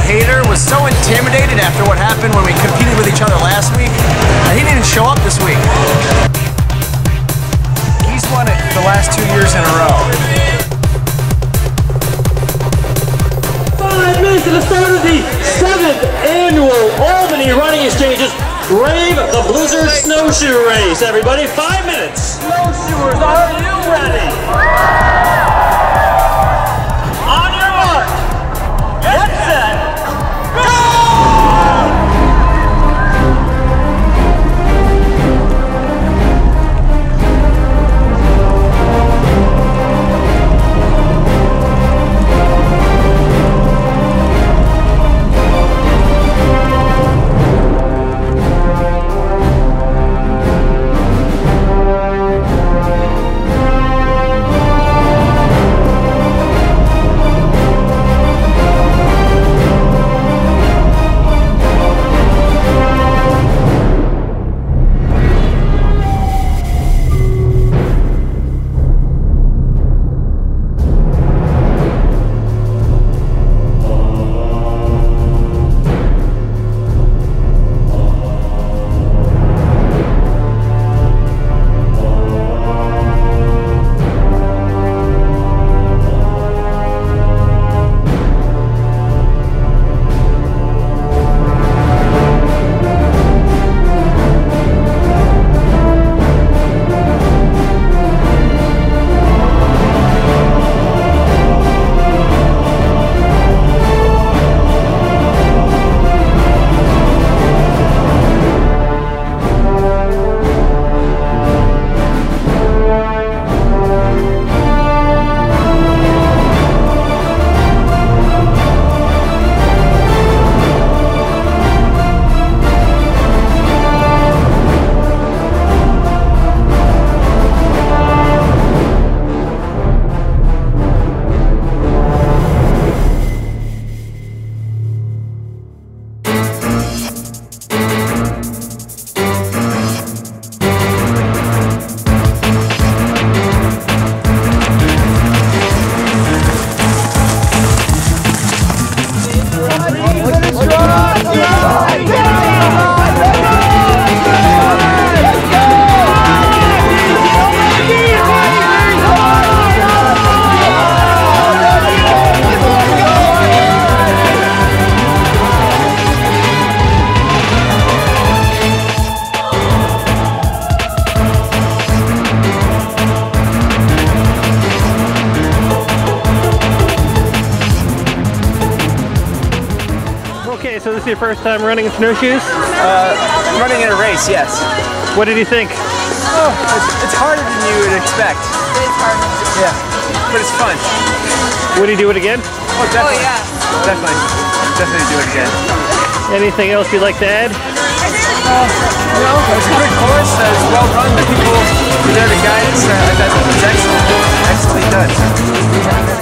hater was so intimidated after what happened when we competed with each other last week that he didn't show up this week. He's won it the last 2 years in a row. 5 minutes to the start of the 7th annual Albany Running Exchange's Brave the Blizzard Snowshoe Race. Everybody, 5 minutes. Snowshoers, are you ready? On your mark, get set, go! Okay, so this is your first time running in snowshoes? Running in a race, yes. What did you think? Oh, it's harder than you would expect. It's hard. Yeah, but it's fun. Would you do it again? Oh, definitely. Oh, yeah. Definitely. Definitely do it again. Anything else you'd like to add? No, it's a good course. It's well run. The people were there to guide us. I thought it was excellent. Excellently done.